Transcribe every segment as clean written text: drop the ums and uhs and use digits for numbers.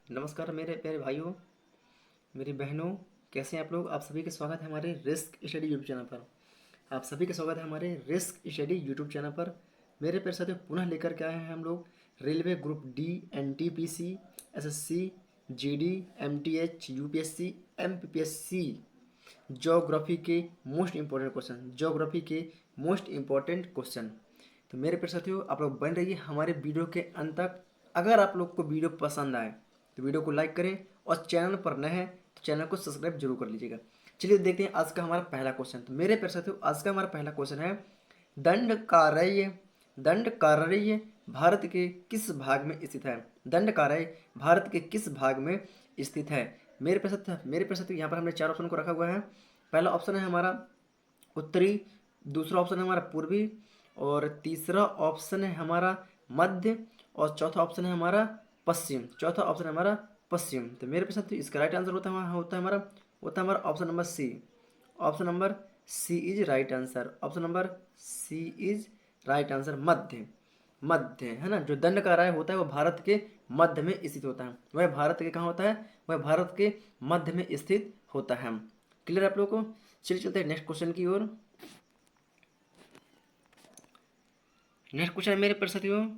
नमस्कार मेरे प्यारे भाइयों, मेरी बहनों, कैसे हैं आप लोग। आप सभी का स्वागत है हमारे रिस्क स्टडी यूट्यूब चैनल पर। आप सभी का स्वागत है हमारे रिस्क स्टडी यूट्यूब चैनल पर। मेरे प्यारे साथियों, पुनः लेकर के आए हैं हम लोग railway group D, NTPC, SSC, GD, MTH, UPSC, MPPSC geography के मोस्ट इंपॉर्टेंट क्वेश्चन। तो मेरे प्यारे साथियों, आप लोग बन रहिए हमारे वीडियो के अंत तक। अगर आप लोग को वीडियो पसंद आए तो वीडियो को लाइक करें, और चैनल पर नए हैं तो चैनल को सब्सक्राइब जरूर कर लीजिएगा। चलिए देखते हैं आज का हमारा पहला क्वेश्चन। तो मेरे प्यारे साथियों, आज का हमारा पहला क्वेश्चन है, दंडकारण्य भारत के किस भाग में स्थित है। दंडकारण्य भारत के किस भाग में स्थित है। मेरे प्यारे साथियों, यहाँ पर हमने चार ऑप्शन को रखा हुआ है। पहला ऑप्शन है हमारा उत्तरी, दूसरा ऑप्शन है हमारा पूर्वी, और तीसरा ऑप्शन है हमारा मध्य, और चौथा ऑप्शन है हमारा पश्चिम। तो मेरे पास तो इसका राइट आंसर होता है हमारा option number C. Option number C is right answer. Option number C is right answer. मध्य है ना, जो दंड का राय होता है वो भारत के मध्य में स्थित होता है। वह भारत के कहाँ होता है, वह भारत के मध्य में स्थित होता है। क्लियर आप लोगों को। चलिए चलते हैं नेक्स्ट क्वेश्चन की ओर। नेक्स्ट क्वेश्चन है मेरे प्यारे साथियों,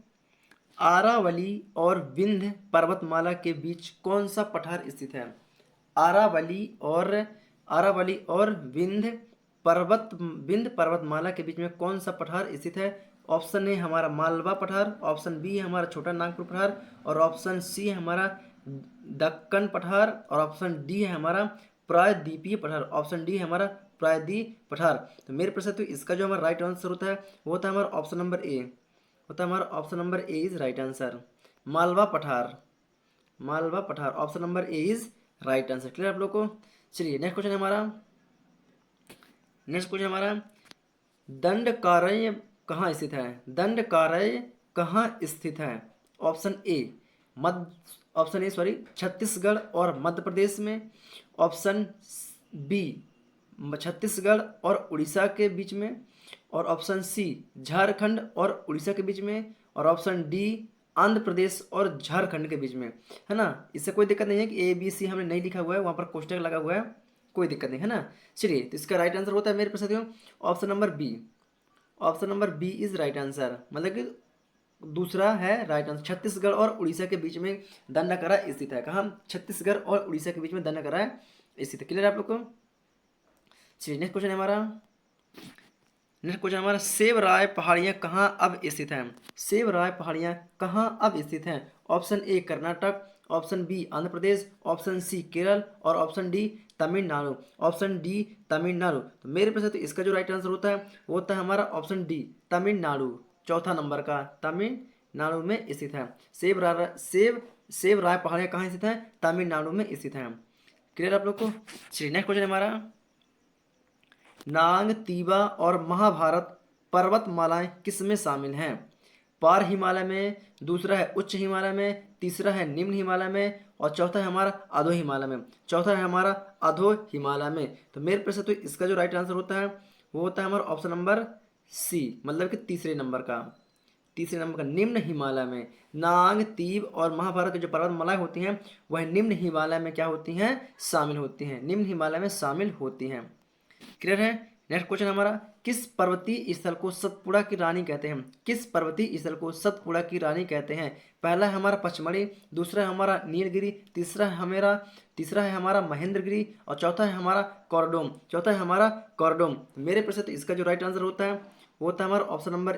आरावली और विंध्य पर्वतमाला के बीच कौन सा पठार स्थित है। आरावली और विंध्य पर्वतमाला के बीच में कौन सा पठार स्थित है। ऑप्शन ए हमारा मालवा पठार, ऑप्शन बी है हमारा छोटा नागपुर पठार, और ऑप्शन सी है हमारा दक्कन पठार, और ऑप्शन डी है हमारा प्रायद्वीपीय पठार। ऑप्शन डी है हमारा प्रायद्वीप पठार। तो मेरे प्रश्न तो इसका जो हमारा राइट आंसर होता है वो होता है हमारा ऑप्शन नंबर ए। होता है हमारा option number A is right answer. Malwa पठार option number A is right answer. Clear आप लोग को। चलिए नेक्स्ट क्वेश्चन हमारा दंडकारण्य कहाँ स्थित है। दंडकारण्य कहाँ स्थित है। ऑप्शन ए छत्तीसगढ़ और मध्य प्रदेश में। ऑप्शन बी छत्तीसगढ़ और उड़ीसा के बीच में, और ऑप्शन सी झारखंड और उड़ीसा के बीच में, और ऑप्शन डी आंध्र प्रदेश और झारखंड के बीच में, है ना। इससे कोई दिक्कत नहीं है कि ए बी सी हमने नहीं लिखा हुआ है, वहाँ पर कोष्टक लगा हुआ है, कोई दिक्कत नहीं है ना। चलिए, तो इसका राइट आंसर होता है मेरे साथियों option number B. Option number B is right answer, मतलब कि दूसरा है राइट आंसर। छत्तीसगढ़ और उड़ीसा के बीच में दंडकरा स्थित है। कहाँ, छत्तीसगढ़ और उड़ीसा के बीच में दंडकरा स्थित है। क्लियर है आप लोग को। चलिए नेक्स्ट क्वेश्चन हमारा सेवराय पहाड़ियाँ कहाँ अब स्थित हैं। सेवराय पहाड़ियाँ कहाँ अब स्थित हैं। Option A Karnataka, option B Andhra Pradesh, option C Kerala, और option D Tamil Nadu. Option D Tamil Nadu. तो मेरे पास तो इसका जो राइट आंसर होता है वो होता है हमारा ऑप्शन डी तमिलनाडु। चौथा नंबर का तमिलनाडु में स्थित है। सेवराय पहाड़ियाँ कहाँ स्थित हैं, तमिलनाडु में स्थित हैं। क्लियर आप लोग को। चलिए नेक्स्ट क्वेश्चन हमारा, नांग, तीबा और महाभारत पर्वतमालाएं किसमें शामिल हैं। पार हिमालय में, दूसरा है उच्च हिमालय में, तीसरा है निम्न हिमालय में, और चौथा है हमारा अधो हिमालय में। तो मेरे प्रश्न तो इसका जो राइट आंसर होता है वो होता है हमारा ऑप्शन नंबर सी, मतलब कि तीसरे नंबर का निम्न हिमालय में। नांग, तीब और महाभारत की जो पर्वतमालाएं होती हैं वह निम्न हिमालय में क्या होती हैं, शामिल होती हैं, निम्न हिमालय में शामिल होती हैं। क्लियर है। नेक्स्ट क्वेश्चन हमारा, किस पर्वतीय स्थल को सतपुड़ा की रानी कहते हैं। किस पर्वतीय स्थल को सतपुड़ा की रानी कहते हैं। पहला है हमारा पचमढ़ी, दूसरा है हमारा नीलगिरी, तीसरा है हमारा महेंद्रगिरी, और चौथा है हमारा कॉरडोम। मेरे प्रश्न तो इसका जो राइट आंसर होता है वो होता है हमारा ऑप्शन नंबर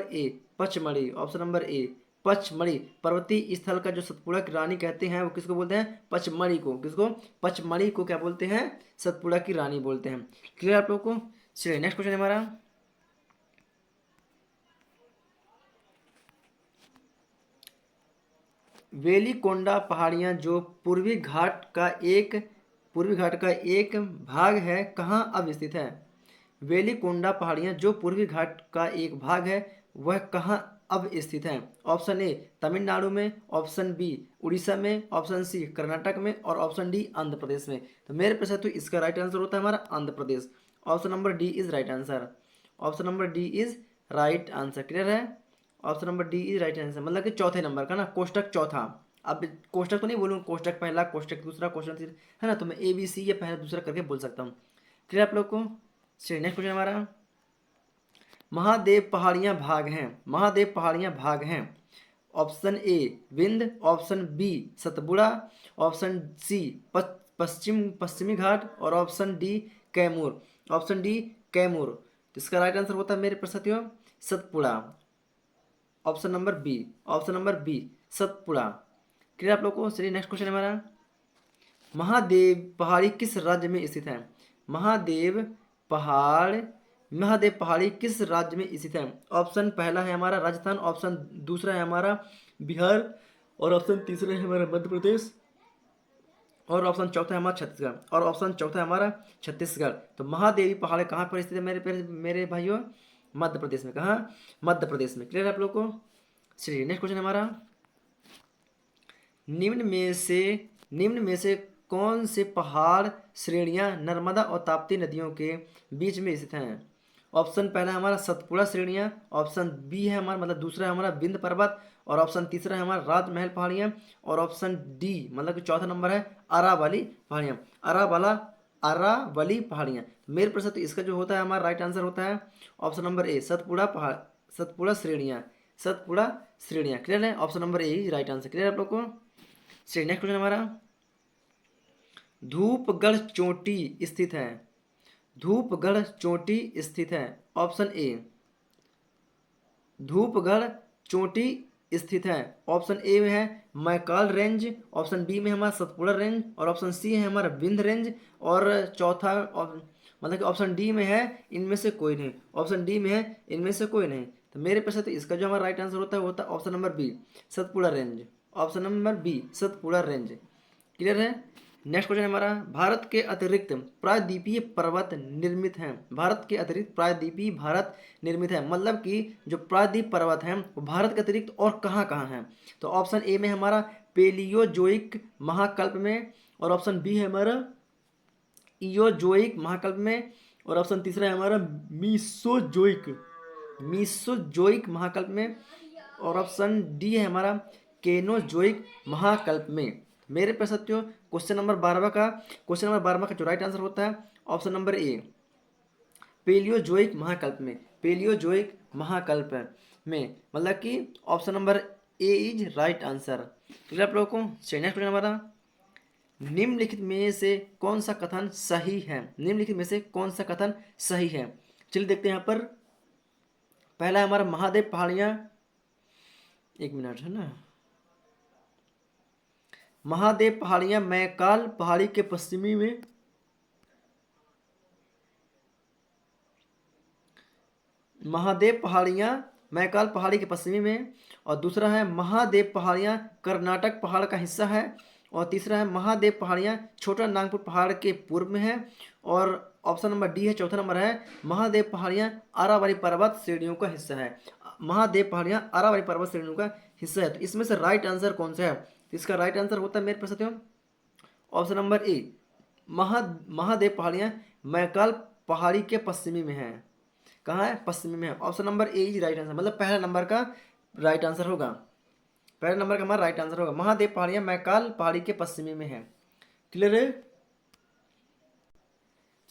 ए पचमढ़ी। ऑप्शन नंबर ए पचमढ़ी पर्वतीय स्थल का जो सतपुड़ा की रानी कहते हैं वो किसको बोलते हैं, पचमढ़ी को। पचमढ़ी को क्या बोलते हैं, सतपुड़ा की रानी बोलते हैं। क्लियर आप लोगों को। चलिए नेक्स्ट क्वेश्चन हमारा, वेलिकोंडा पहाड़ियाँ जो पूर्वी घाट का एक भाग है कहाँ अब स्थित है। वेलिकोंडा पहाड़ियाँ जो पूर्वी घाट का एक भाग है वह कहाँ अब स्थित हैं। ऑप्शन ए तमिलनाडु में, ऑप्शन बी उड़ीसा में, ऑप्शन सी कर्नाटक में, और ऑप्शन डी आंध्र प्रदेश में। तो मेरे प्रश्न तो इसका राइट आंसर होता है हमारा Andhra Pradesh. Option number D is right answer. Option number D is right answer. Clear है। Option number D is right answer, मतलब कि चौथे नंबर का ना, कोष्टक चौथा। अब कोष्टक तो नहीं बोलूँगा, कोष्टक पहला, कोष्टक दूसरा, कोष्टक तीसरा, है ना, तो मैं ए बी सी या पहला दूसरा करके बोल सकता हूँ। क्लियर आप लोग को? चलिए नेक्स्ट क्वेश्चन हमारा, महादेव पहाड़ियाँ भाग हैं, महादेव पहाड़ियाँ भाग हैं। Option A Vindhya, option B Satpura, option C पश्चिमी घाट और option D Kaimur. Option D Kaimur, तो इसका राइट आंसर होता है मेरे प्रश्न साथियों Satpura. Option number B, option number B Satpura. Clear आप लोग को? चलिए नेक्स्ट क्वेश्चन हमारा, महादेव पहाड़ी किस राज्य में स्थित है? महादेव पहाड़, महादेव पहाड़ी किस राज्य में स्थित है? ऑप्शन पहला है हमारा राजस्थान, ऑप्शन दूसरा है हमारा बिहार, और ऑप्शन तीसरा है हमारा मध्य प्रदेश, और ऑप्शन चौथा है हमारा छत्तीसगढ़, और ऑप्शन चौथा है हमारा छत्तीसगढ़। तो महादेवी पहाड़ कहाँ पर स्थित है मेरे भाइयों? मध्य प्रदेश में। कहाँ? मध्य प्रदेश में। क्लियर है आप लोग को? चलिए नेक्स्ट क्वेश्चन हमारा, निम्न में से कौन से पहाड़ श्रेणियां नर्मदा और ताप्ती नदियों के बीच में स्थित हैं? ऑप्शन पहला है हमारा सतपुड़ा श्रेणियां, ऑप्शन बी है हमारा मतलब दूसरा है हमारा विंध्य पर्वत, और ऑप्शन तीसरा है हमारा राजमहल पहाड़ियां, और ऑप्शन डी मतलब कि चौथा नंबर है अरावली पहाड़ियां, अरावली पहाड़ियां। मेरे प्रश्न तो इसका जो होता है हमारा राइट आंसर होता है ऑप्शन नंबर ए सतपुड़ा पहाड़, सतपुड़ा श्रेणियां, सतपुड़ा श्रेणियां। क्लियर है? ऑप्शन नंबर ए राइट आंसर। क्लियर आप लोग को? चलिए नेक्स्ट क्वेश्चन हमारा, धूपगढ़ चोटी स्थित है, धूपगढ़ चोटी स्थित है। ऑप्शन ए धूपगढ़ चोटी स्थित है, ऑप्शन ए में है मैकाल रेंज, ऑप्शन बी में हमारा सतपुड़ा रेंज, और ऑप्शन सी है हमारा विंध्य रेंज, और चौथा मतलब कि ऑप्शन डी में है इनमें से कोई नहीं, ऑप्शन डी में है इनमें से कोई नहीं। तो मेरे पास तो इसका जो हमारा राइट आंसर होता है option number B Satpura range, option number B Satpura range. Clear है? नेक्स्ट क्वेश्चन हमारा, भारत के अतिरिक्त प्रायद्वीपीय पर्वत निर्मित हैं, भारत के अतिरिक्त प्रायद्वीपीय भारत निर्मित है, मतलब कि जो प्रायद्वीप पर्वत हैं वो भारत के अतिरिक्त और कहाँ कहाँ हैं? तो ऑप्शन ए में हमारा पेलियोजोइक महाकल्प में, और ऑप्शन बी है हमारा इयोजोइक महाकल्प में, और ऑप्शन तीसरा है हमारा मीसोजोइक महाकल्प में, और ऑप्शन डी है हमारा केनोजोइक महाकल्प में। मेरे पे साथियों क्वेश्चन नंबर 12 का जो राइट आंसर होता है ऑप्शन नंबर ए पेलियोजोइक महाकल्प में, पेलियोजोइक महाकल्प में, मतलब कि option number A is right answer. Clear आप लोगों को? चलिए नेक्स्ट क्वेश्चन हमारा, निम्नलिखित में से कौन सा कथन सही है? निम्नलिखित में से कौन सा कथन सही है? चलिए देखते हैं यहाँ पर, पहला है हमारा महादेव पहाड़ियाँ, एक मिनट है ना, महादेव पहाड़ियाँ मैकाल पहाड़ी के पश्चिमी में, महादेव पहाड़ियाँ मैकाल पहाड़ी के पश्चिमी में, और दूसरा है महादेव पहाड़ियाँ कर्नाटक पहाड़ का हिस्सा है, और तीसरा है महादेव पहाड़ियाँ छोटा नागपुर पहाड़ के पूर्व में है, और ऑप्शन नंबर डी है चौथा नंबर है महादेव पहाड़ियाँ अरावली पर्वत श्रेणियों का हिस्सा है, महादेव पहाड़ियाँ अरावली पर्वत श्रेणियों का हिस्सा है। तो इसमें से राइट आंसर कौन सा है? तो इसका राइट आंसर होता है मेरे पास साथियों ऑप्शन नंबर ए महादेव पहाड़ियाँ मैकाल पहाड़ी के पश्चिमी में है। कहाँ है? पश्चिमी में है। Option number A is right answer, मतलब पहला नंबर का राइट आंसर होगा, पहला नंबर का हमारा राइट आंसर होगा, महादेव पहाड़ियाँ मैकाल पहाड़ी के पश्चिमी में है। क्लियर है?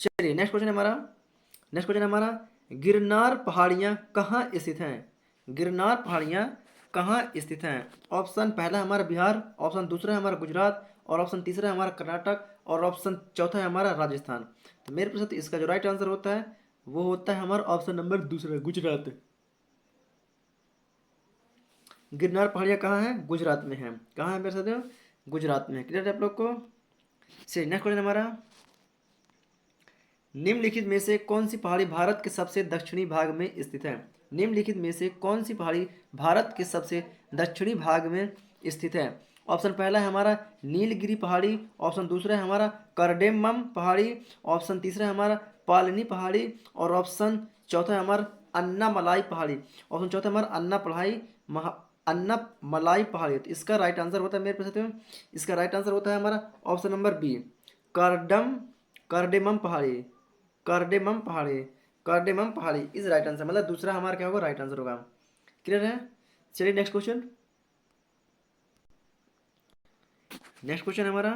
चलिए नेक्स्ट क्वेश्चन हमारा, गिरनार पहाड़ियाँ कहाँ स्थित हैं? गिरनार पहाड़ियाँ कहाँ स्थित हैं? ऑप्शन पहला है हमारा बिहार, ऑप्शन दूसरा है हमारा गुजरात, और ऑप्शन तीसरा है हमारा कर्नाटक, और ऑप्शन चौथा है हमारा राजस्थान। तो मेरे पास इसका जो राइट आंसर होता है वो होता है हमारा ऑप्शन नंबर दूसरा गुजरात। गिरनार पहाड़ियाँ कहाँ हैं? गुजरात में हैं। कहाँ है मेरे साथियों? गुजरात में है। क्लियर है आप लोग को? चलिए नेक्स्ट क्वेश्चन हमारा, निम्नलिखित में से कौन सी पहाड़ी भारत के सबसे दक्षिणी भाग में स्थित है? निम्नलिखित में से कौन सी पहाड़ी भारत के सबसे दक्षिणी भाग में स्थित है? ऑप्शन पहला है हमारा नीलगिरी पहाड़ी, ऑप्शन दूसरा है हमारा करडेमम पहाड़ी, ऑप्शन तीसरा है हमारा पालनी पहाड़ी, और ऑप्शन चौथा है हमारा अन्नामलाई पहाड़ी, ऑप्शन चौथा है हमारा अन्नामलाई पहाड़ी। तो इसका राइट आंसर होता है मेरे पास, इसका राइट आंसर होता है हमारा ऑप्शन नंबर बी कार्डेमम पहाड़ी, कार्डेमम पहाड़ी इज राइट आंसर, मतलब दूसरा हमारा क्या होगा? राइट आंसर होगा। क्लियर है? चलिए नेक्स्ट क्वेश्चन, नेक्स्ट क्वेश्चन है हमारा,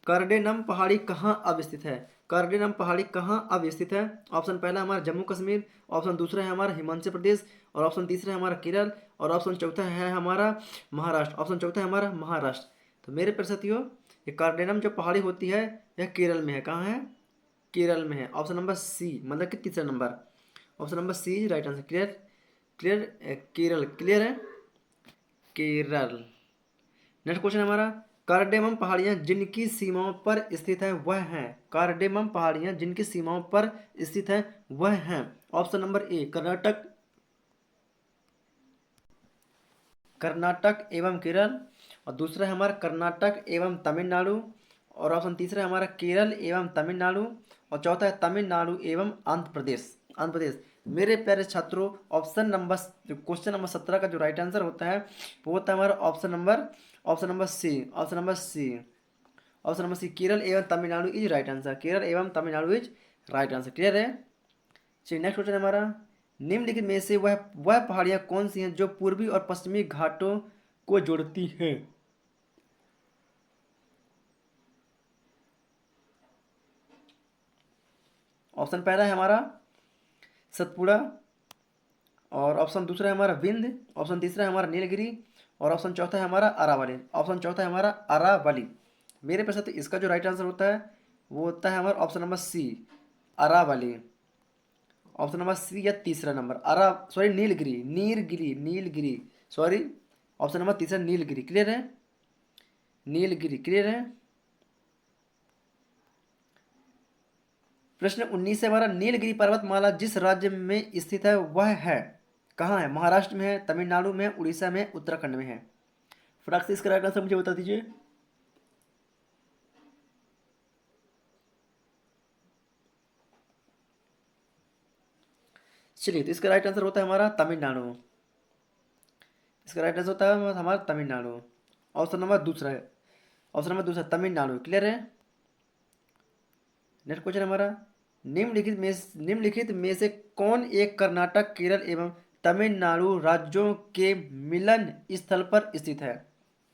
कार्डेनम पहाड़ी कहाँ अवस्थित है? कार्डेनम पहाड़ी कहाँ अवस्थित है? ऑप्शन पहला हमारा जम्मू कश्मीर, ऑप्शन दूसरा है हमारा हिमाचल प्रदेश, और ऑप्शन तीसरा है हमारा केरल, और ऑप्शन चौथा है हमारा महाराष्ट्र। ऑप्शन चौथा है हमारा महाराष्ट्र। तो मेरे प्यारे साथियों, ये कार्डेनम जो पहाड़ी होती है यह केरल में है। कहाँ है? केरल में है। ऑप्शन नंबर सी, मतलब कि तीसरा number, option number C is right answer. Clear? Clear? Kerala. Clear है? केरल। नेक्स्ट क्वेश्चन हमारा, कार्डेमम पहाड़ियाँ जिनकी सीमाओं पर स्थित है वह हैं। कार्डेमम पहाड़ियाँ जिनकी सीमाओं पर स्थित है वह हैं। ऑप्शन नंबर ए कर्नाटक, कर्नाटक एवं केरल, और दूसरा है हमारा कर्नाटक एवं तमिलनाडु, और ऑप्शन तीसरा है हमारा केरल एवं तमिलनाडु, और चौथा है तमिलनाडु एवं आंध्र प्रदेश। आंध्र प्रदेश। मेरे प्यारे छात्रों, ऑप्शन नंबर, जो क्वेश्चन नंबर 17 का जो राइट आंसर होता है वो होता है हमारा option number C. Option number C, option number C, Kerala एवं Tamil Nadu is right answer. Kerala एवं Tamil Nadu is right answer. Clear है? चलिए नेक्स्ट क्वेश्चन हमारा, निम्नलिखित में से वह पहाड़ियाँ कौन सी हैं जो पूर्वी और पश्चिमी घाटों को जोड़ती हैं? ऑप्शन पहला है हमारा सतपुड़ा, और ऑप्शन दूसरा है हमारा विंध्य, ऑप्शन तीसरा है हमारा नीलगिरी, और ऑप्शन चौथा है हमारा अरावली। ऑप्शन चौथा है हमारा अरावली। मेरे पास तो इसका जो राइट आंसर होता है वो होता है हमारा option number C, Aravalli. Option number C या तीसरा number, sorry Nilgiri, Nilgiri, Nilgiri, sorry. Option number तीसरा नीलगिरी। क्लियर है? नीलगिरी। क्लियर है? प्रश्न 19 से हमारा, नीलगिरी पर्वतमाला जिस राज्य में स्थित है वह है? कहाँ है? महाराष्ट्र में है, तमिलनाडु में, उड़ीसा में, उत्तराखंड में है। फटाक से इसका राइट आंसर मुझे बता दीजिए। चलिए, तो इसका राइट आंसर होता है हमारा तमिलनाडु। इसका राइट आंसर होता है हमारा तमिलनाडु। ऑप्शन नंबर दूसरा है, ऑप्शन नंबर दूसरा तमिलनाडु। क्लियर है? नेक्स्ट क्वेश्चन हमारा, निम्नलिखित में से कौन एक कर्नाटक, केरल एवं तमिलनाडु राज्यों के मिलन स्थल पर स्थित है?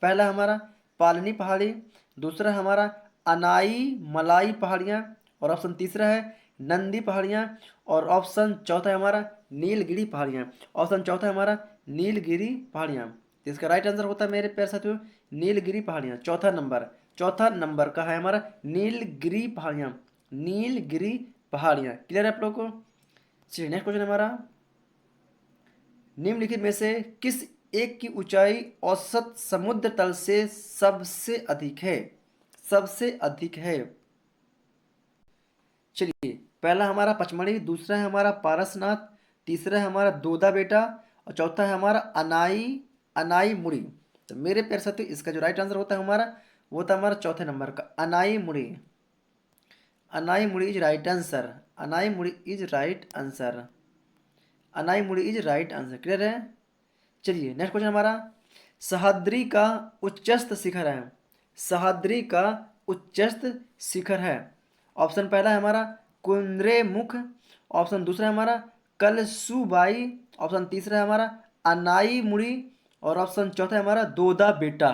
पहला हमारा पालनी पहाड़ी, दूसरा हमारा अनाई मलाई पहाड़ियाँ, और ऑप्शन तीसरा है नंदी पहाड़ियाँ, और ऑप्शन चौथा है हमारा नीलगिरी पहाड़ियाँ। ऑप्शन चौथा है हमारा नीलगिरी पहाड़ियाँ। तो इसका राइट आंसर होता है मेरे प्यारे साथियों नीलगिरी पहाड़ियाँ। चौथा नंबर, चौथा नंबर का है हमारा नीलगिरी पहाड़ियाँ। नीलगिरी पहाड़ियाँ। क्लियर है आप लोगों को? चलिए नेक्स्ट क्वेश्चन हमारा, निम्नलिखित में से किस एक की ऊंचाई औसत समुद्र तल से सबसे अधिक है? सबसे अधिक है। चलिए, पहला हमारा पचमढ़ी, दूसरा है हमारा पारसनाथ, तीसरा है हमारा दोदा बेटा, और चौथा है हमारा अनाई अनाई मुड़ी। तो मेरे प्यारे साथियों, इसका जो राइट आंसर होता है हमारा वो होता है हमारा चौथे नंबर का अनाई Mudi. Anai Mudi is right answer. Anai Mudi is right answer. Anai Mudi is right answer. Clear है? चलिए नेक्स्ट क्वेश्चन हमारा, सह्याद्री का उच्चस्थ शिखर है। सह्याद्री का उच्चस्थ शिखर है। ऑप्शन पहला है हमारा कुंद्रे मुख, ऑप्शन दूसरा है हमारा कलसुबाई, ऑप्शन तीसरा है हमारा अनाई मुड़ी, और ऑप्शन चौथा है हमारा दोदा बेटा।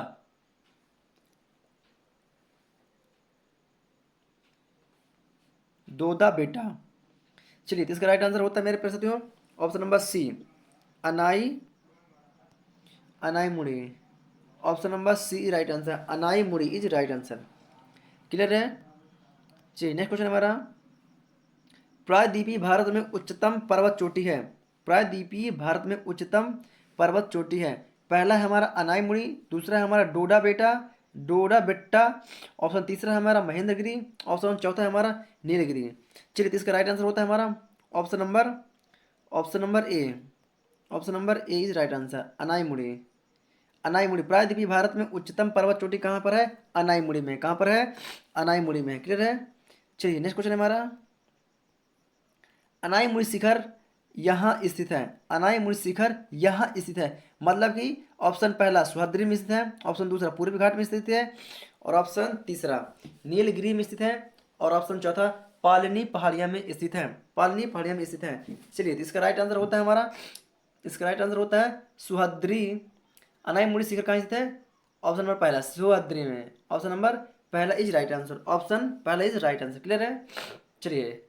दोदा बेटा। चलिए, तो इसका राइट आंसर होता है मेरे प्यारे साथियों option number C, Anai Anai Mudi. Option number C right answer, Anai Mudi is right answer. Clear है? चलिए नेक्स्ट क्वेश्चन हमारा, प्रायद्वीपीय भारत में उच्चतम पर्वत चोटी है। प्रायद्वीपीय भारत में उच्चतम पर्वत चोटी है। पहला है हमारा अनाई मुड़ी, दूसरा है हमारा डोडा बेटा, डोडा बेट्टा, ऑप्शन तीसरा है हमारा महेंद्रगिरी, ऑप्शन चौथा है हमारा नीलगिरी। चलिए, तो इसका राइट आंसर होता है हमारा option number option number A. Option number A is right answer, Anai Mudi. Anai मुड़ी, प्रायद्वीपीय भारत में उच्चतम पर्वत चोटी कहाँ पर है? अनाई मुड़ी में। कहाँ पर है? अनाई मुड़ी में। क्लियर है? चलिए नेक्स्ट क्वेश्चन है हमारा, अनाईमुड़ी शिखर यहाँ स्थित है। अनाईमुड़ी शिखर यहाँ स्थित है, मतलब कि ऑप्शन पहला सुहद्री में स्थित है, ऑप्शन दूसरा पूर्वी घाट में स्थित है, और ऑप्शन तीसरा नीलगिरी में स्थित है, और ऑप्शन चौथा पालनी पहाड़ियाँ में स्थित है। पालनी पहाड़ियाँ में स्थित है। चलिए, तो इसका राइट आंसर होता है हमारा, इसका राइट आंसर होता है सुहद्री। अनाईमुड़ी शिखर कहाँ स्थित है? ऑप्शन नंबर पहला सह्याद्री में, ऑप्शन नंबर पहला इज राइट आंसर, ऑप्शन पहला इज राइट आंसर। क्लियर है? चलिए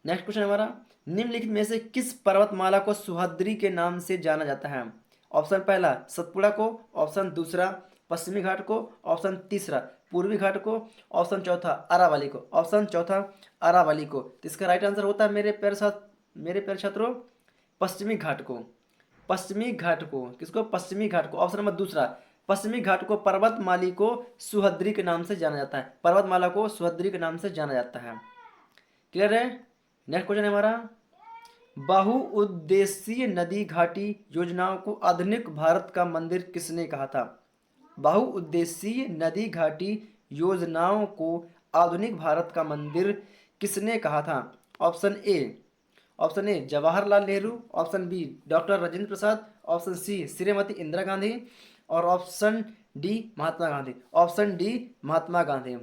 नेक्स्ट क्वेश्चन हमारा, निम्नलिखित में से किस पर्वतमाला को सह्याद्री के नाम से जाना जाता है? ऑप्शन पहला सतपुड़ा को, ऑप्शन दूसरा पश्चिमी घाट को, ऑप्शन तीसरा पूर्वी घाट को, ऑप्शन चौथा अरावली को, ऑप्शन चौथा अरावली को। तो इसका राइट आंसर होता है मेरे प्यारे छात्रों पश्चिमी घाट को। पश्चिमी घाट को, किसको? पश्चिमी घाट को। ऑप्शन नंबर दूसरा पश्चिमी घाट को पर्वतमाली को सह्याद्री के नाम से जाना जाता है, पर्वतमाला को सह्याद्री के नाम से जाना जाता है। क्लियर है? नेक्स्ट क्वेश्चन है हमारा, बहुउद्देशीय नदी घाटी योजनाओं को आधुनिक भारत का मंदिर किसने कहा था? बहुउद्देशीय नदी घाटी योजनाओं को आधुनिक भारत का मंदिर किसने कहा था? Option A Jawaharlal Nehru, option B doctor Rajendra Prasad, option C Shrimati Indira Gandhi और option D Mahatma Gandhi. Option D Mahatma Gandhi.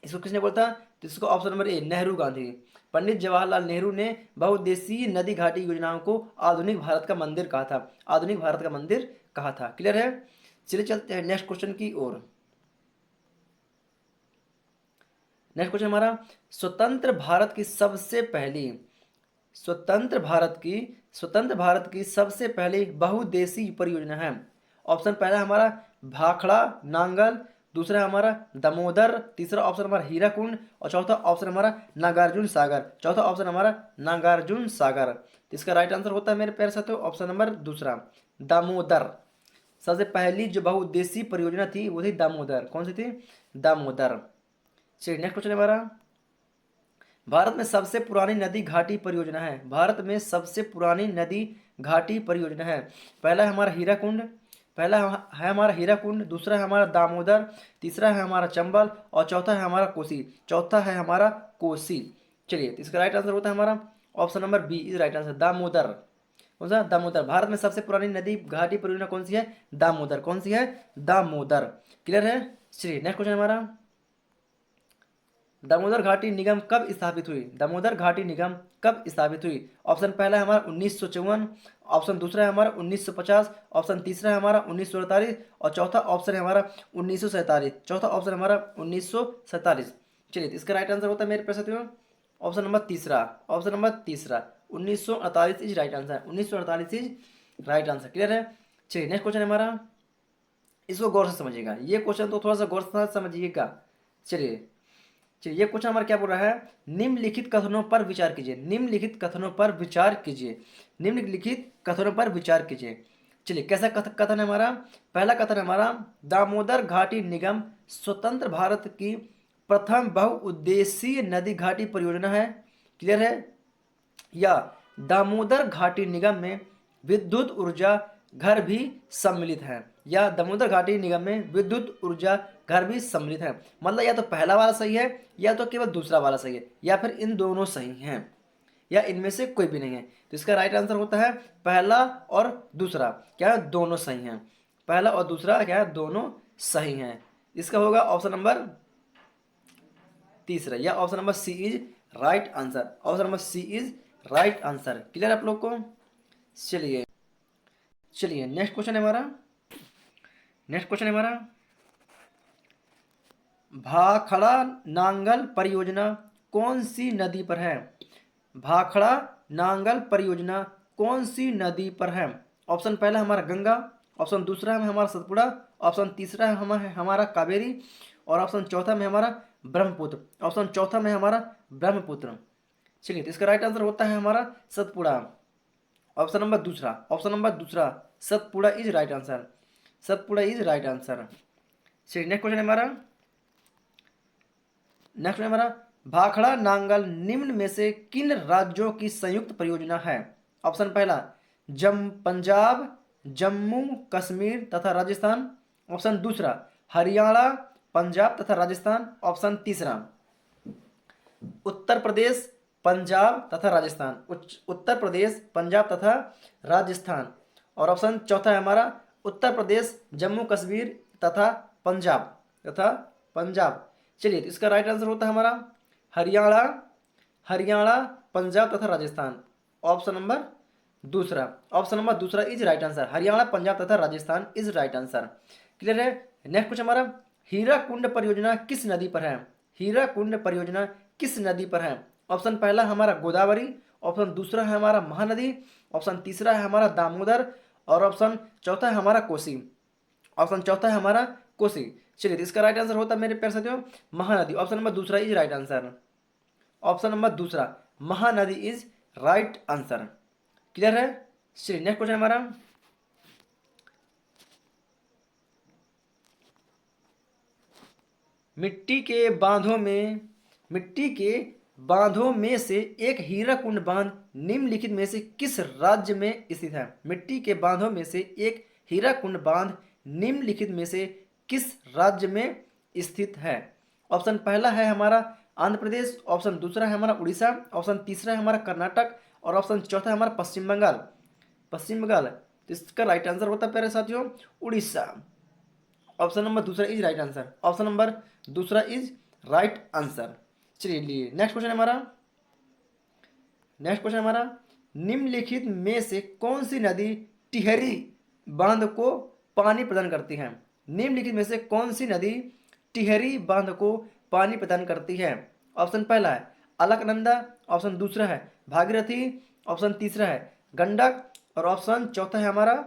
इसको किसने बोला था? तो इसको option number A Nehru Gandhi. Pandit Jawaharlal Nehru ने बहुउद्देशीय नदी घाटी योजनाओं को आधुनिक भारत का मंदिर कहा था, आधुनिक भारत का मंदिर कहा था। क्लियर है? चलिए चलते हैं नेक्स्ट क्वेश्चन की ओर। नेक्स्ट क्वेश्चन हमारा, स्वतंत्र भारत की सबसे पहली बहुउद्देशीय परियोजना है। ऑप्शन पहला हमारा भाखड़ा नांगल, दूसरा हमारा दामोदर, तीसरा ऑप्शन हमारा हीराकुंड और चौथा ऑप्शन हमारा नागार्जुन सागर। चौथा ऑप्शन हमारा नागार्जुन सागर। तो इसका राइट आंसर होता है मेरे प्यारे साथियों ऑप्शन नंबर दूसरा दामोदर। सबसे पहली जो बहुउद्देशीय परियोजना थी वो थी दामोदर। कौन सी थी? दामोदर। चलिए नेक्स्ट क्वेश्चन है हमारा, भारत में सबसे पुरानी नदी घाटी परियोजना है। भारत में सबसे पुरानी नदी घाटी परियोजना है। पहला है हमारा हीराकुंड, दूसरा है हमारा दामोदर, तीसरा है हमारा चंबल और चौथा है हमारा कोसी। चलिए तो इसका राइट आंसर होता है हमारा option number B is right answer Damodar. कौन सा? दामोदर। भारत में सबसे पुरानी नदी घाटी परियोजना कौन सी है? दामोदर। कौन सी है? दामोदर। क्लियर है? चलिए नेक्स्ट क्वेश्चन हमारा, दामोदर घाटी निगम कब स्थापित हुई? दामोदर घाटी निगम कब स्थापित हुई? ऑप्शन पहला है हमारा 1954, ऑप्शन दूसरा है हमारा 1950, ऑप्शन तीसरा है हमारा 1948 और चौथा ऑप्शन है हमारा 1947। चौथा ऑप्शन हमारा 1947। चलिए तो इसका राइट आंसर होता है मेरे प्रश्न में ऑप्शन नंबर तीसरा 1948 is right answer. 1948 is right answer. Clear है? चलिए नेक्स्ट क्वेश्चन है हमारा, इसको गौर से समझिएगा, ये क्वेश्चन तो थोड़ा सा गौर से समझिएगा। चलिए ये क्वेश्चन हमारा क्या बोल रहा है, निम्नलिखित कथनों पर विचार कीजिए। निम्नलिखित कथनों पर विचार कीजिए। चलिए कैसा कथन है हमारा? पहला कथन है हमारा, दामोदर घाटी निगम स्वतंत्र भारत की प्रथम बहुउद्देशीय नदी घाटी परियोजना है। क्लियर है? या दामोदर घाटी निगम में विद्युत ऊर्जा घर भी सम्मिलित है। या दामोदर घाटी निगम में विद्युत ऊर्जा घर भी सम्मिलित है। मतलब या तो पहला वाला सही है या तो केवल दूसरा वाला सही है या फिर इन दोनों सही हैं या इनमें से कोई भी नहीं है। तो इसका राइट आंसर होता है पहला और दूसरा क्या है? दोनों सही हैं। पहला और दूसरा क्या है? दोनों सही हैं। इसका होगा ऑप्शन नंबर तीसरा या option number C is right answer. Option number C is right answer. Clear आप लोग को? चलिए नेक्स्ट क्वेश्चन है हमारा, भाखड़ा नांगल परियोजना कौन सी नदी पर है? भाखड़ा नांगल परियोजना कौन सी नदी पर है? ऑप्शन पहला हमारा गंगा, ऑप्शन दूसरा है हमारा सतपुड़ा, ऑप्शन तीसरा है हमारा कावेरी और ऑप्शन चौथा में हमारा ब्रह्मपुत्र। चलिए तो इसका राइट आंसर होता है हमारा सतपुड़ा। ऑप्शन नंबर दूसरा सतपुड़ा इज राइट आंसर। चलिए नेक्स्ट क्वेश्चन हमारा, भाखड़ा नांगल निम्न में से किन राज्यों की संयुक्त परियोजना है? ऑप्शन पहला पंजाब, जम्मू कश्मीर तथा राजस्थान, ऑप्शन दूसरा हरियाणा, पंजाब तथा राजस्थान, ऑप्शन तीसरा उत्तर प्रदेश, पंजाब तथा राजस्थान और ऑप्शन चौथा है हमारा उत्तर प्रदेश, जम्मू कश्मीर तथा पंजाब। चलिए तो इसका राइट आंसर होता है हमारा हरियाणा, पंजाब तथा राजस्थान। ऑप्शन नंबर दूसरा, ऑप्शन नंबर दूसरा is right answer. Haryana, Punjab तथा Rajasthan is right answer. Clear है। नेक्स्ट क्वेश्चन हमारा, हीराकुंड परियोजना किस नदी पर है? हीराकुंड परियोजना किस नदी पर है? ऑप्शन पहला हमारा गोदावरी, ऑप्शन दूसरा है हमारा महानदी, ऑप्शन तीसरा है हमारा दामोदर, और ऑप्शन चौथा है हमारा कोसी। ऑप्शन चौथा है हमारा कोसी। चलिए, तो इसका राइट आंसर होता है मेरे प्यारे साथियों महानदी। ऑप्शन नंबर दूसरा is right answer. Option number दूसरा Mahanadi is right answer. Clear है। चलिए, नेक्स्ट क्वेश्चन हमारा, मिट्टी के बांधों में से एक हीराकुंड बांध निम्नलिखित में से किस राज्य में स्थित है? मिट्टी के बांधों में से एक हीराकुंड बांध निम्नलिखित में से किस राज्य में स्थित है? ऑप्शन पहला है हमारा आंध्र प्रदेश, ऑप्शन दूसरा है हमारा उड़ीसा, ऑप्शन तीसरा है हमारा कर्नाटक, और ऑप्शन चौथा है हमारा पश्चिम बंगाल। पश्चिम बंगाल, तो इसका राइट आंसर होता है प्यारे साथियों उड़ीसा। ऑप्शन नंबर दूसरा is right answer. Option number दूसरा इज राइट आंसर। चलिए, नेक्स्ट क्वेश्चन हमारा, निम्नलिखित में से कौन सी नदी टिहरी बांध को पानी प्रदान करती है? निम्नलिखित में से कौन सी नदी टिहरी बांध को पानी प्रदान करती है? ऑप्शन पहला है अलकनंदा, ऑप्शन दूसरा है भागीरथी, ऑप्शन तीसरा है गंडक, और ऑप्शन चौथा है हमारा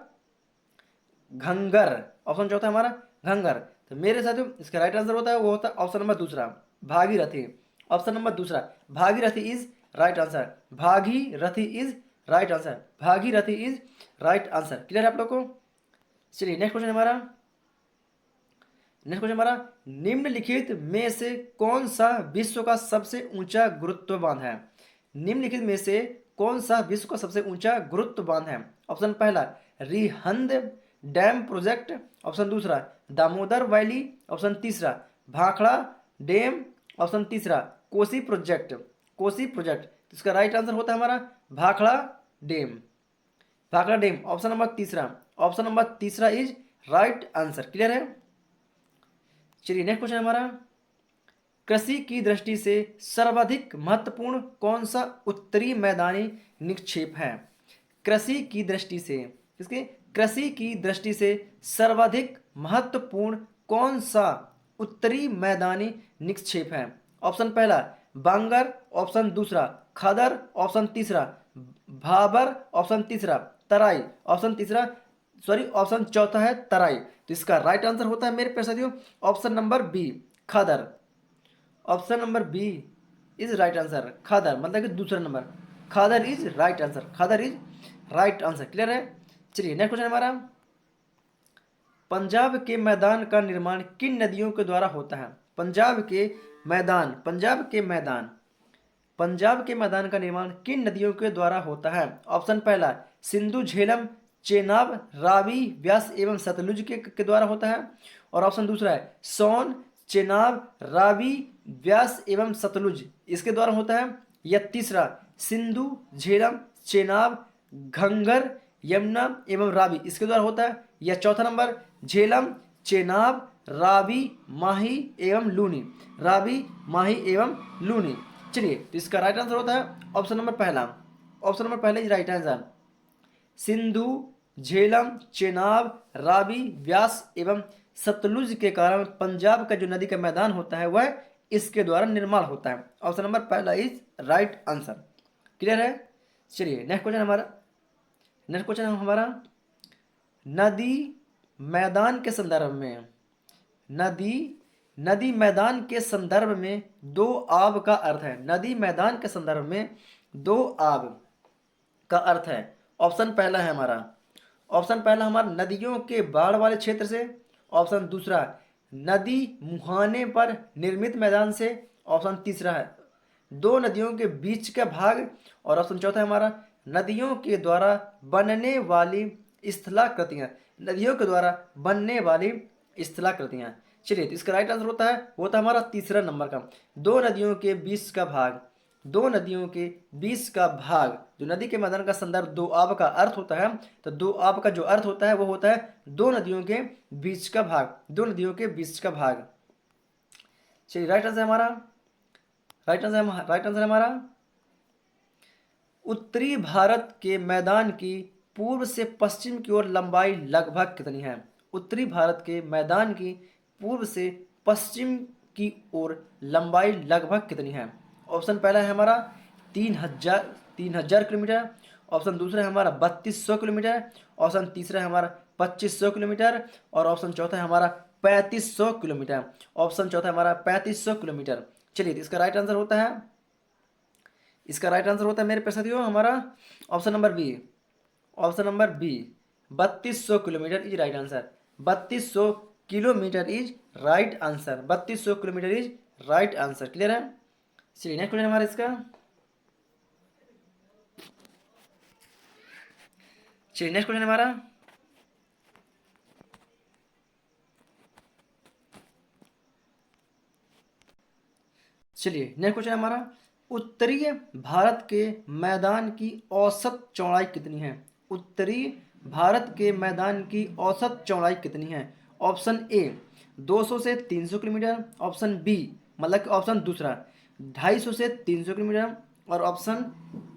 घंगर। ऑप्शन चौथा है हमारा घंगर। तो मेरे साथियों इसका राइट आंसर होता है वो होता है ऑप्शन नंबर दूसरा भागीरथी। ऑप्शन नंबर दूसरा Bhagirathi is right answer. Bhagirathi is right answer. Bhagirathi is right answer. Clear है आप लोग को। चलिए, नेक्स्ट क्वेश्चन हमारा, निम्नलिखित में से कौन सा विश्व का सबसे ऊंचा गुरुत्व बांध है? निम्नलिखित में से कौन सा विश्व का सबसे ऊंचा गुरुत्व बांध है? ऑप्शन पहला रिहंद डैम प्रोजेक्ट, ऑप्शन दूसरा दामोदर वैली, ऑप्शन तीसरा भाखड़ा डैम, ऑप्शन तीसरा कोसी प्रोजेक्ट। इसका राइट आंसर होता है हमारा भाखड़ा डैम। ऑप्शन नंबर तीसरा इज राइट आंसर। क्लियर है। चलिए, नेक्स्ट क्वेश्चन हमारा, कृषि की दृष्टि से सर्वाधिक महत्वपूर्ण कौन सा उत्तरी मैदानी निक्षेप है? कृषि की दृष्टि से सर्वाधिक महत्वपूर्ण कौन सा उत्तरी मैदानी निक्षेप है? ऑप्शन पहला बांगर, ऑप्शन दूसरा खदर, ऑप्शन तीसरा भाबर, ऑप्शन तीसरा तराई, ऑप्शन चौथा है तराई। तो इसका राइट आंसर होता है मेरे प्यारे साथियों option number B khadar. Option number B is right answer. Khadar मतलब कि दूसरा number, khadar is right answer. Clear है। चलिए, नेक्स्ट क्वेश्चन हमारा, पंजाब के मैदान का निर्माण किन नदियों के द्वारा होता है? पंजाब के मैदान का निर्माण किन नदियों के द्वारा होता है? ऑप्शन पहला सिंधु, झेलम, चेनाब, रावी, व्यास एवं सतलुज के द्वारा होता है, और ऑप्शन दूसरा है सोन, चेनाब, रावी, व्यास एवं सतलुज इसके द्वारा होता है, या तीसरा सिंधु, झेलम, चेनाब, घंगर, यमुना एवं रावी इसके द्वारा होता है, या चौथा नंबर झेलम, चेनाब, रावी, माही एवं लूनी। चलिए, तो इसका राइट आंसर होता है ऑप्शन नंबर पहला is right answer. Sindhu, Jhelum, Chenab, Ravi, Vyas एवं सतलुज के कारण पंजाब का जो नदी का मैदान होता है वह इसके द्वारा निर्माण होता है। ऑप्शन नंबर पहला इज राइट आंसर। क्लियर है। चलिए, नेक्स्ट क्वेश्चन हमारा नदी मैदान के संदर्भ में दो आब का अर्थ है। नदी मैदान के संदर्भ में दो आब का अर्थ है। ऑप्शन पहला हमारा नदियों के बाढ़ वाले क्षेत्र से, ऑप्शन दूसरा नदी मुहाने पर निर्मित मैदान से, ऑप्शन तीसरा है दो नदियों के बीच का भाग, और ऑप्शन चौथा है हमारा नदियों के द्वारा बनने वाली स्थलाकृतियां। चलिए, तो इसका राइट आंसर होता है हमारा तीसरा नंबर का दो नदियों के बीच का भाग। जो नदी के मैदान का संदर्भ दो आब का अर्थ होता है, तो दो आब का जो अर्थ होता है वो होता है दो नदियों के बीच का भाग। चलिए, राइट आंसर हमारा उत्तरी भारत के मैदान की पूर्व से पश्चिम की ओर लंबाई लगभग कितनी है? उत्तरी भारत के मैदान की पूर्व से पश्चिम की ओर लंबाई लगभग कितनी है? ऑप्शन पहला है हमारा 3000 ऑप्शन दूसरा है हमारा 3200 किलोमीटर, ऑप्शन तीसरा है हमारा 2500 किलोमीटर और ऑप्शन चौथा है हमारा 3500 किलोमीटर। ऑप्शन चौथा है हमारा 3500 किलोमीटर। चलिए, तो इसका राइट आंसर होता है मेरे प्यारे साथियों हमारा option number B. Option number B 3200 kilometre is right answer. 3200 kilometre is right answer. 3200 kilometre is right answer. Clear है? चलिए, नेक्स्ट क्वेश्चन हमारा इसका। चलिए, नेक्स्ट क्वेश्चन हमारा। चलिए, नेक्स्ट क्वेश्चन हमारा। उत्तरी भारत के मैदान की औसत चौड़ाई कितनी है? उत्तरी भारत के मैदान की औसत चौड़ाई कितनी है? ऑप्शन ए 200 से 300 किलोमीटर, ऑप्शन बी मतलब कि ऑप्शन दूसरा 250 से 300 किलोमीटर और ऑप्शन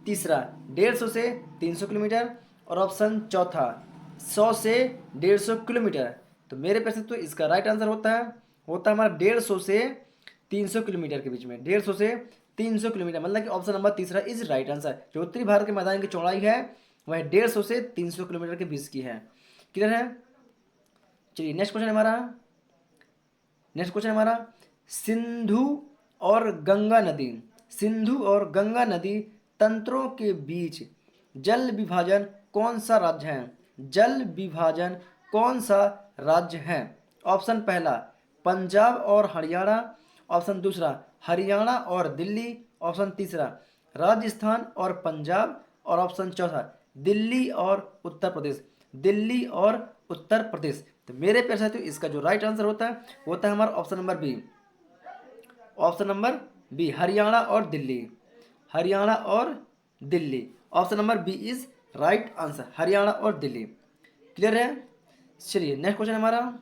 तीसरा 150 से 300 किलोमीटर और ऑप्शन चौथा 100 से 150 किलोमीटर। तो मेरे पैसे तो इसका राइट आंसर होता है हमारा 150 से 300 किलोमीटर के बीच में। 150 से 300 किलोमीटर मतलब कि ऑप्शन नंबर तीसरा इज राइट आंसर। जो उत्तरी भारत के मैदान की चौड़ाई है वह 150 से 300 किलोमीटर के बीच की है। क्लियर है? चलिए, नेक्स्ट क्वेश्चन हमारा सिंधु और गंगा नदी। सिंधु और गंगा नदी तंत्रों के बीच जल विभाजन कौन सा राज्य है? जल विभाजन कौन सा राज्य है? ऑप्शन पहला पंजाब और हरियाणा, ऑप्शन दूसरा हरियाणा और दिल्ली, ऑप्शन तीसरा राजस्थान और पंजाब और ऑप्शन चौथा दिल्ली और उत्तर प्रदेश। दिल्ली और उत्तर प्रदेश। तो मेरे प्यारे साथियों इसका जो राइट आंसर होता है हमारा option number B. Option number B Haryana और दिल्ली। हरियाणा और Delhi. Option number B is right answer, Haryana और दिल्ली। क्लियर है? चलिए, नेक्स्ट क्वेश्चन हमारा।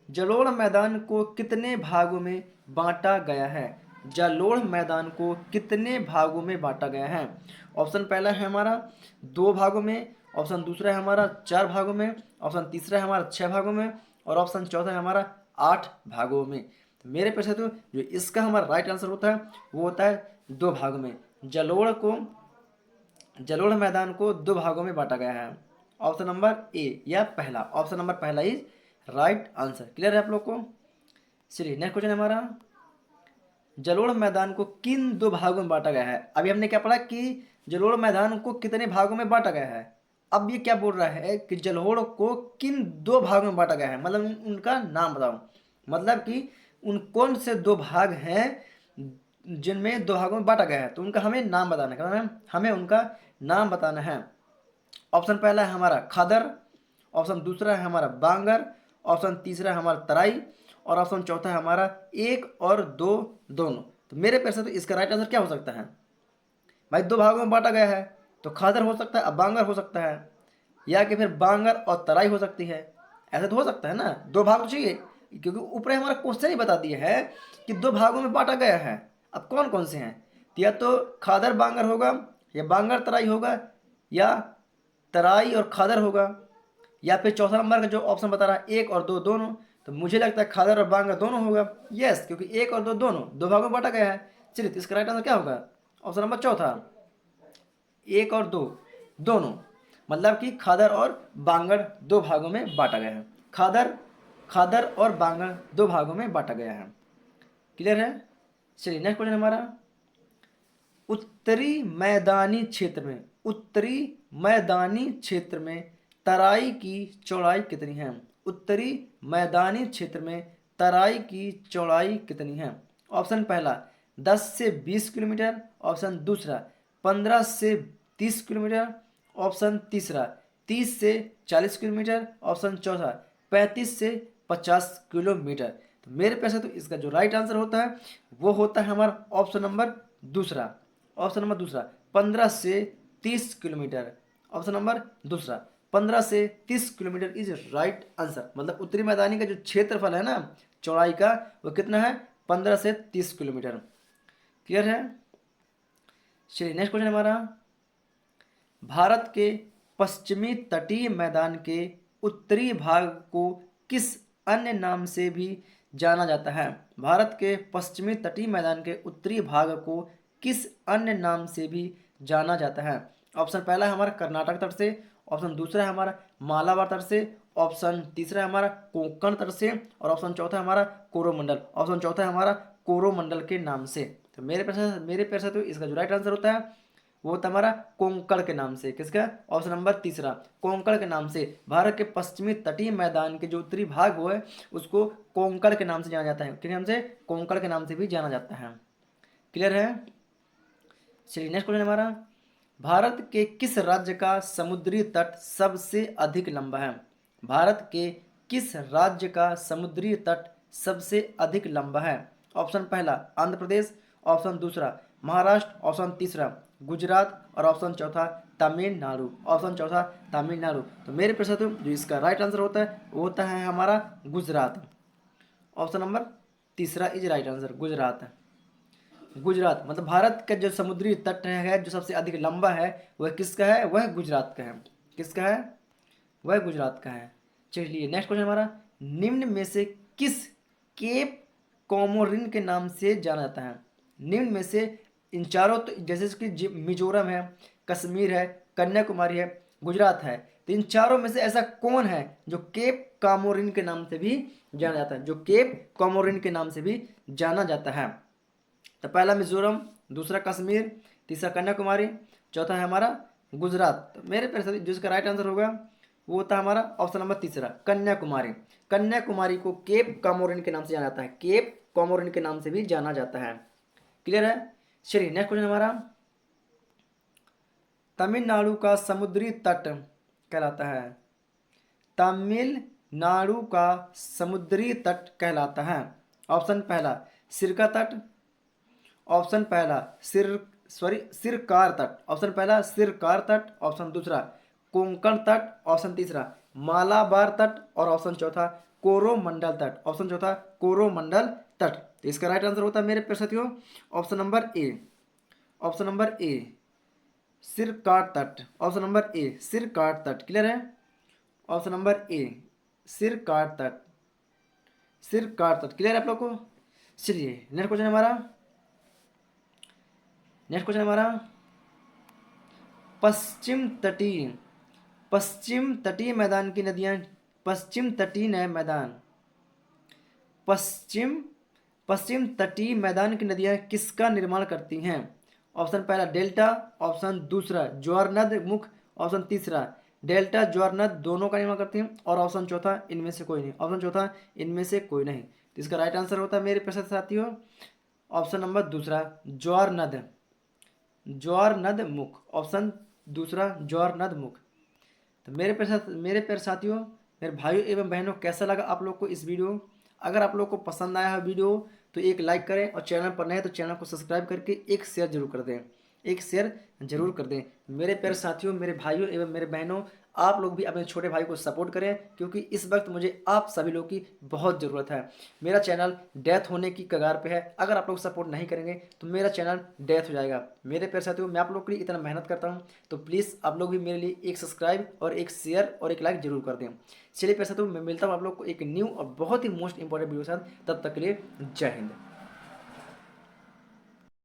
जलोढ़ मैदान को कितने भागों में बांटा गया है? जलोढ़ मैदान को कितने भागों में बांटा गया है? ऑप्शन पहला है हमारा 2 भागों में, ऑप्शन दूसरा है हमारा 4 भागों में, ऑप्शन तीसरा है हमारा 6 भागों में और ऑप्शन चौथा है हमारा 8 भागों में। तो मेरे पैसे तो जो इसका हमारा राइट आंसर होता है वो होता है 2 भागों में। जलोढ़ मैदान को 2 भागों में बांटा गया है। ऑप्शन नंबर ए या पहला, ऑप्शन नंबर पहला इज राइट आंसर। क्लियर है आप लोग को? चलिए, नेक्स्ट क्वेश्चन हमारा। जलोढ़ मैदान को किन 2 भागों में बांटा गया है? अभी हमने क्या पढ़ा कि जलोढ़ मैदान को कितने भागों में बांटा गया है। अब ये क्या बोल रहा है कि जलोढ़ को किन 2 भागों में बांटा गया है, मतलब उनका नाम बताओ। मतलब कि उन कौन से 2 भाग हैं जिनमें 2 भागों में बांटा गया है, तो उनका हमें नाम बताना है। हमें उनका नाम बताना है। ऑप्शन पहला है हमारा खादर, ऑप्शन दूसरा है हमारा बांगर, ऑप्शन तीसरा है हमारा तराई और ऑप्शन चौथा है हमारा 1 और 2 दोनों। तो मेरे पैसे तो इसका राइट आंसर क्या हो सकता है भाई? 2 भागों में बांटा गया है तो खादर हो सकता है, अब बांगर हो सकता है, या कि फिर बांगर और तराई हो सकती है। ऐसा तो हो सकता है ना, 2 भाग तो चाहिए, क्योंकि ऊपर हमारा क्वेश्चन ही बता दिया है कि 2 भागों में बांटा गया है। अब कौन कौन से हैं? तो या तो खादर बांगर होगा, या बांगर तराई होगा, या तराई और खादर होगा, या फिर चौथा नंबर का जो ऑप्शन बता रहा है 1 और 2 दोनों। तो मुझे लगता है खादर और बांगर दोनों होगा। यस, क्योंकि 1 और 2 दोनों 2 भागों में बांटा गया है। चलिए, तो इसका राइट आंसर क्या होगा? ऑप्शन नंबर चौथा 1 और 2 दोनों, मतलब कि खादर और बांगर 2 भागों में बांटा गया है। खादर और बांगर 2 भागों में बांटा गया है। क्लियर है? चलिए, नेक्स्ट क्वेश्चन हमारा। उत्तरी मैदानी क्षेत्र में तराई की चौड़ाई कितनी है? उत्तरी मैदानी क्षेत्र में तराई की चौड़ाई कितनी है? ऑप्शन पहला 10 से 20 किलोमीटर, ऑप्शन दूसरा 15 से 30 किलोमीटर, ऑप्शन तीसरा 30 से 40 किलोमीटर, ऑप्शन चौथा 35 से 50 किलोमीटर। तो मेरे पैसे तो इसका जो राइट आंसर होता है वो होता है हमारा ऑप्शन नंबर दूसरा। ऑप्शन नंबर दूसरा 15 से 30 किलोमीटर। ऑप्शन नंबर दूसरा 15 से 30 किलोमीटर इज राइट आंसर। मतलब उत्तरी मैदानी का जो क्षेत्रफल है ना चौड़ाई का, वो कितना है? 15 से 30 किलोमीटर। क्लियर है? चलिए नेक्स्ट क्वेश्चन हमारा, भारत के पश्चिमी तटीय मैदान के उत्तरी भाग को किस अन्य नाम से भी जाना जाता है? भारत के पश्चिमी तटीय मैदान के उत्तरी भाग को किस अन्य नाम से भी जाना जाता है? ऑप्शन पहला है हमारा कर्नाटक तट से, ऑप्शन दूसरा है हमारा मालाबार तट से, ऑप्शन तीसरा है हमारा कोंकण तट से, और ऑप्शन चौथा है हमारा कोरोमंडल, ऑप्शन चौथा है हमारा कोरोमंडल के नाम से। तो मेरे पैर से तो इसका जो राइट आंसर होता है वो होता है हमारा कोंकण के नाम से। किसका? ऑप्शन नंबर तीसरा, कोंकण के नाम से। भारत के पश्चिमी तटीय मैदान के जो उत्तरी भाग वो है उसको कोंकण के नाम से जाना जाता है। किस नाम से? कोंकण के नाम से भी जाना जाता है। क्लियर है? चलिए नेक्स्ट क्वेश्चन हमारा, भारत के किस राज्य का समुद्री तट सबसे अधिक लंबा है? भारत के किस राज्य का समुद्री तट सबसे अधिक लंबा है? ऑप्शन पहला आंध्र प्रदेश, ऑप्शन दूसरा महाराष्ट्र, ऑप्शन तीसरा गुजरात, और ऑप्शन चौथा तमिलनाडु, ऑप्शन चौथा तमिलनाडु। तो मेरे प्रश्न तो जो इसका राइट आंसर होता है वो होता है हमारा गुजरात। ऑप्शन नंबर तीसरा is right answer, Gujarat. Gujarat मतलब भारत का जो समुद्री तट है जो सबसे अधिक लंबा है वह किसका है? वह गुजरात का है। किसका है? वह गुजरात का है। चलिए नेक्स्ट क्वेश्चन हमारा, निम्न में से किस केप कोमोरिन के नाम से जाना जाता है? निम्न में से इन चारों, तो जैसे कि मिजोरम है, कश्मीर है, कन्याकुमारी है, गुजरात है, तो इन चारों में से ऐसा कौन है जो केप कामोरिन के नाम से भी जाना जाता है? जो केप कामोरिन के नाम से भी जाना जाता है। तो पहला मिजोरम, दूसरा कश्मीर, तीसरा कन्याकुमारी, चौथा है हमारा गुजरात। तो मेरे पैसे जो इसका राइट आंसर होगा वो होता है हमारा ऑप्शन नंबर तीसरा कन्याकुमारी। कन्याकुमारी को केप कामोरिन के नाम से जाना जाता है, केप कामोरिन के नाम से भी जाना जाता है। क्लियर है? चलिए नेक्स्ट क्वेश्चन हमारा, तमिलनाडु का समुद्री तट कहलाता है? तमिलनाडु का समुद्री तट कहलाता है? ऑप्शन पहला सिरका तट, ऑप्शन पहला सिरकार तट, ऑप्शन पहला सिरकार तट, ऑप्शन दूसरा कोंकण तट, ऑप्शन तीसरा मालाबार तट, और ऑप्शन चौथा कोरोमंडल तट, ऑप्शन चौथा कोरोमंडल तट। तो इसका राइट आंसर होता है मेरे प्यारे साथियों option number A, option number A Circar तट, ऑप्शन नंबर ए सिरकार तट। क्लियर है? ऑप्शन नंबर ए सिरकार तट, सिरकार तट। क्लियर है आप लोग को? चलिए नेक्स्ट क्वेश्चन हमारा, नेक्स्ट क्वेश्चन हमारा, पश्चिम तटीय मैदान की नदियां, पश्चिम तटीय मैदान, पश्चिम तटीय मैदान की नदियां किसका निर्माण करती हैं? ऑप्शन पहला डेल्टा, ऑप्शन दूसरा ज्वार नद मुख, ऑप्शन तीसरा डेल्टा ज्वार नद दोनों का निर्माण करती हैं, और ऑप्शन चौथा इनमें से कोई नहीं, ऑप्शन चौथा इनमें से कोई नहीं। तो इसका राइट आंसर होता है मेरे प्यारे साथियों ऑप्शन नंबर दूसरा ज्वार नद, ज्वार नद मुख, ऑप्शन दूसरा ज्वार नद मुख। तो मेरे प्यारे साथियों, मेरे भाइयों एवं बहनों, कैसा लगा आप लोग को इस वीडियो? अगर आप लोग को पसंद आया है वीडियो तो एक लाइक करें, और चैनल पर नए तो चैनल को सब्सक्राइब करके एक शेयर जरूर कर दें, एक शेयर जरूर कर दें। मेरे प्यारे साथियों, मेरे भाइयों एवं मेरे बहनों, आप लोग भी अपने छोटे भाई को सपोर्ट करें, क्योंकि इस वक्त मुझे आप सभी लोग की बहुत ज़रूरत है। मेरा चैनल डेथ होने की कगार पे है, अगर आप लोग सपोर्ट नहीं करेंगे तो मेरा चैनल डेथ हो जाएगा। मेरे प्यारे साथियों, मैं आप लोग के लिए इतना मेहनत करता हूँ, तो प्लीज़ आप लोग भी मेरे लिए एक सब्सक्राइब और एक शेयर और एक लाइक जरूर कर दें। चलिए प्यारे साथियों, मैं मिलता हूँ आप लोग को एक न्यू और बहुत ही मोस्ट इंपॉर्टेंट वीडियो के साथ। तब तक के लिए जय हिंद।